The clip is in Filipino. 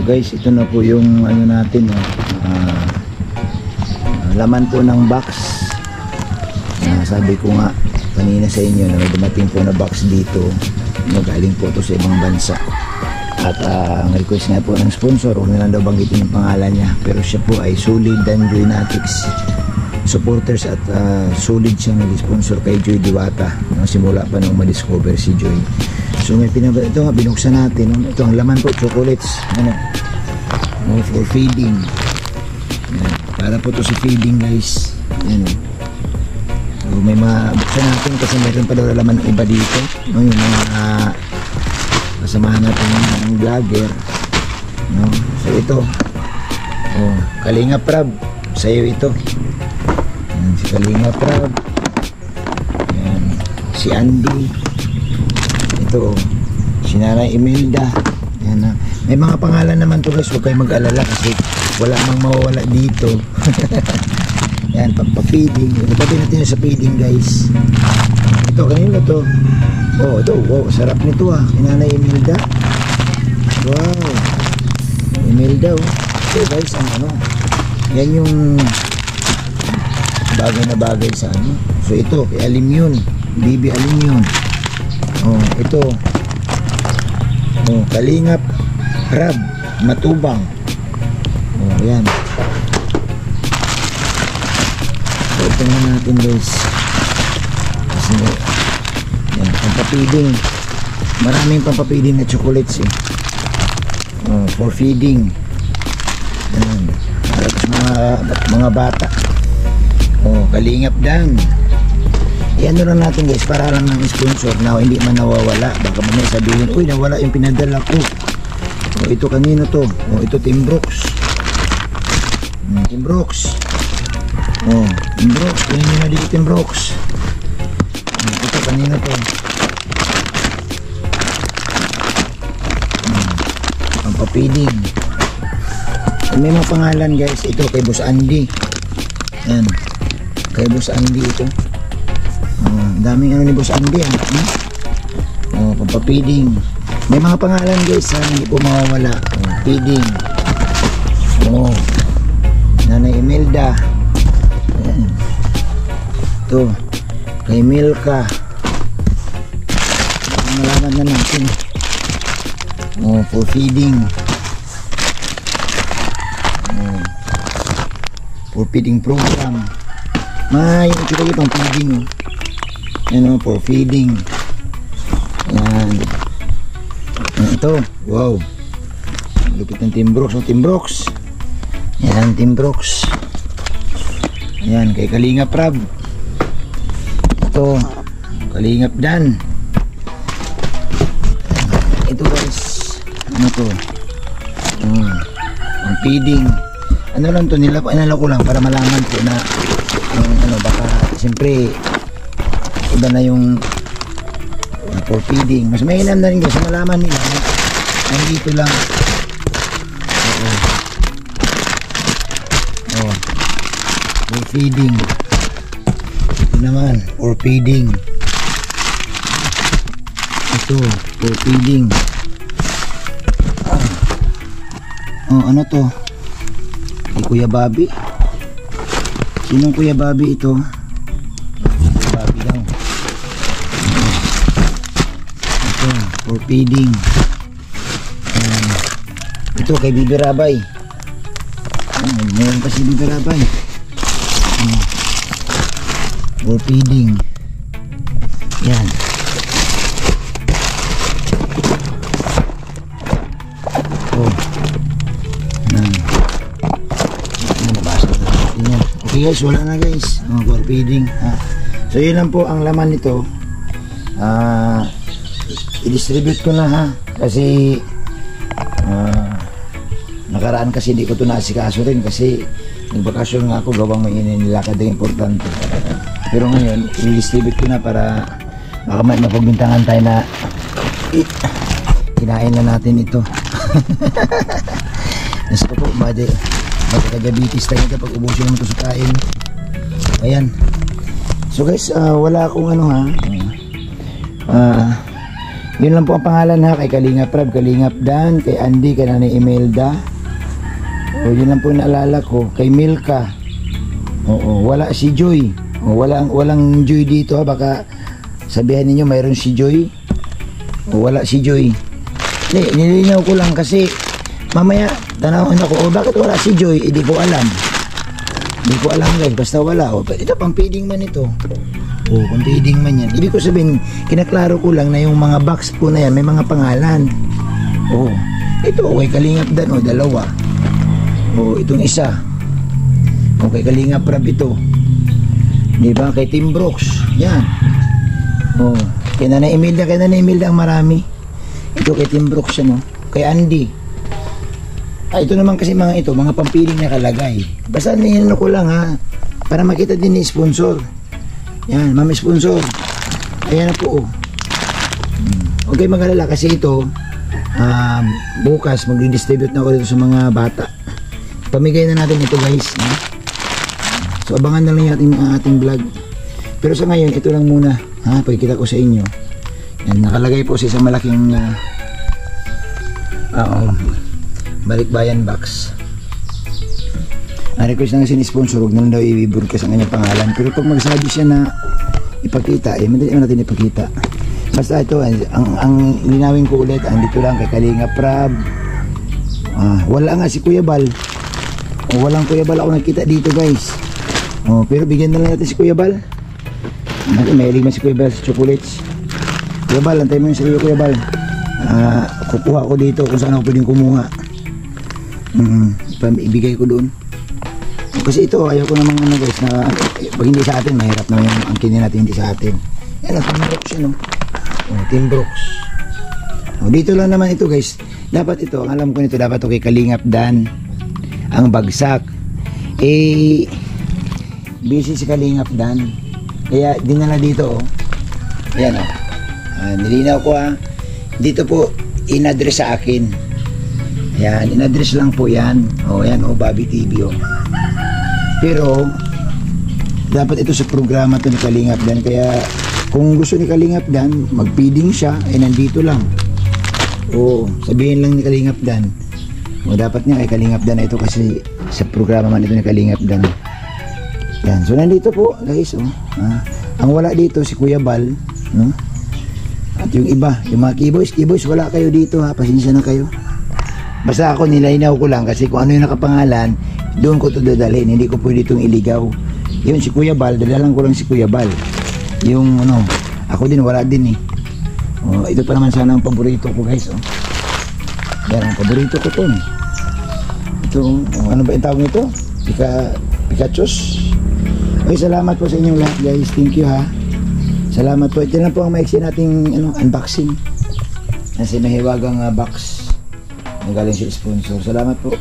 guys, ito na po yung ano natin, laman po ng box. Sabi ko nga kanina sa inyo na may dumating po na box dito, magaling po to sa ibang bansa. At ang request nga po ng sponsor, huwag na lang daw banggitin yung pangalan niya, pero siya po ay solid Dan Joynatics supporters at solid siyang nag-sponsor kay Joy Diwata simula pa nung ma-discover si Joy. So may ito nga, binuksan natin. Ito ang laman po, chocolates, ano, for feeding. Yan. Para po to sa feeding, guys. Yan. So may mabuksan natin kasi meron pa daw laman ng iba dito, no? Yung mga kasamahan natin ng vlogger, no? So ito, Kalinga Prab, sa'yo ito. Yan, si Kalinga Prab. Yan, si Andy. Ito, si Nanay Imelda. Yan, may mga pangalan naman to, guys, huwag kayo mag-alala kasi wala mang mawawala dito. Yan, pagpa-feeding. Ipapin natin sa feeding, guys. Ito, kanina to. Ito, wow, sarap nito si Nanay Imelda. Wow, Imelda, ito, guys, ang ano, yan yung bagay na bagay sa ano. So ito, kay Alimyon, Bibi Alimyon. Ito, Kalingap Prab Matubang. Yan. So ito na natin, guys, kasi yan, pampapiling. Maraming pampapiling na chocolates for feeding. Yan, para sa mga bata. Kalingap Dan. Iyan lang natin, guys, para lang ng sponsor na hindi man nawawala. Baka mamaya sabihin, uy, nawala yung pinadala ko. Ito kanino to? Ito Team Brooks. Team Brooks. Team Brooks. Yan yung na dito, Team Brooks. Ito kanino to? Pampapiling. May mga pangalan, guys. Ito kay Boss Andy. Yan. Kay Boss Andy ito. Daming ano ni Boss Andy. Pampapiling. May mga pangalan, guys, hindi po mawawala. Feeding. Nanay Imelda. Yan. Ito kay Milka. Malaman na natin. For feeding. For feeding program. Yung ito kayo pang feeding. Yan, for feeding. Yan. Ito, wow, lupit ng Team Brooks. Team Brooks. Yan, Team Brooks. Yan, kay Kalinga Prab. Ito, Kalingap Dan. Ito, guys, ano to? Ang feeding. Ano lang to, inala ko lang para malaman po na ano, baka siyempre iba na yung for feeding. Mas mainam na rin, guys, malaman nila ay dito lang. For feeding. Ito naman, for feeding. Ito, for feeding. Ano to? Kay Kuya Bobby. Sinong Kuya Bobby ito? Kuya Bobby daw. Ito, for feeding. Ito kay Bibi Rabay. Meron pa si Bibi Rabay. For feeding. Yan. Okay, guys, wala na, guys. For feeding. So yun lang po ang laman nito. I-distribute ko na, kasi nakaraan kasi hindi ko ito naasikaso rin kasi nagbakasyon nga ako, gawang may inilakad na importante. Pero ngayon i-distribute ko na para baka may mapagbintangan tayo na kinain na natin ito. Nasa po baka ka-diabetes tayo kapag ubusin mo ito sa kain. Ayan. So, guys, wala akong ano, Yun lang po ang pangalan ha, kay Kalingap Rab, Kalingap Dan, kay Andy, kay Nanay Imelda. O, yun lang po naalala ko. Kay Milka. Oo, wala si Joy. O, walang Joy dito ha, baka sabihan ninyo mayroon si Joy. O, wala si Joy. Hindi, nilinaw ko lang kasi mamaya tanawin ako, o bakit wala si Joy? Hindi ko alam. Hindi ko alam guys, basta wala. O, ito pang feeding man ito. O, pang feeding man yan. Ibig ko sabihin, kinaklaro ko lang na yung mga box po na yan, may mga pangalan. O, ito, kay Kalingap Dan, o, dalawa. O, itong isa. O, kay Kalingap Rab ito. Diba? Kay Tim Brooks. Yan. O, kay Nanay Imelda ang marami. Ito kay Tim Brooks, ano? Kay Andy. Ito naman kasi mga ito, mga pampiling na kalagay. Basta ninano ko lang ha, para makita din ni sponsor. Yan, mami sponsor. Ayan na po. Okay, mag-alala kasi ito, bukas mag-distribute na ako dito sa mga bata. Pamigay na natin ito guys. So abangan na lang natin ang ating vlog. Pero sa ngayon, ito lang muna. Ha, pagkita ko sa inyo. Yan, nakalagay po sa isang malaking balikbayan box. Request na kasi ni sponsor, huwag na lang daw i-broadcast ang kanyang pangalan. Pero pag magsabi siya na ipakita, madali natin ipakita. Basta ito, ang linawin ko ulit, andito lang kay Kalingap Rab. Wala nga si Kuya Bal. Walang Kuya Bal ako nakita dito guys. Pero bigyan na lang natin si Kuya Bal. Mahilig man si Kuya Bal sa chocolates. Kuya Bal, antay mo yung sa'yo Kuya Bal. Kukuha ko dito kung saan ako pwedeng kumuha. Ibigay ko doon. Kasi ito, ayaw ko namang ano guys, na pag hindi sa atin, mahirap naman yung angkinin natin hindi sa atin. Yan, Tim Brooks yun, Tim Brooks. Dito lang naman ito guys. Dapat ito, ang alam ko nito, dapat ito kay Kalingap Dan. Ang bagsak. Busy si Kalingap Dan. Kaya, dinala dito, Ayan, nilinaw ko dito po, in-address sa akin. Ayan, in-address lang po yan. Ayan, Bobby TV, Pero dapat ito sa programa to ni Kalingap Dan. Kaya kung gusto ni Kalingap Dan mag-feeding siya, nandito lang. Sabihin lang ni Kalingap Dan. Dapat niya kay Kalingap Dan ito kasi sa programa man ito ni Kalingap Dan. Yan. So nandito po guys. Ang wala dito si Kuya Bal, no? At yung iba, yung mga keyboys wala kayo dito pasensya na kayo. Basta ako nilinaw ko lang kasi kung ano yung nakapangalan, doon ko ito dadalhin, hindi ko pwede itong iligaw. Yun si Kuya Bal, dalalan ko lang si Kuya Bal. Yung ako din wala din ito pa naman sana ang paborito ko guys. Yan ang paborito ko to. Ito, ano ba yung tawag nito? Pikachus. Okay, salamat po sa inyong lahat guys. Thank you Salamat po. Ito lang po ang maiksi nating unboxing. Nasa mahiwagang box. Nagaling si sponsor. Salamat po.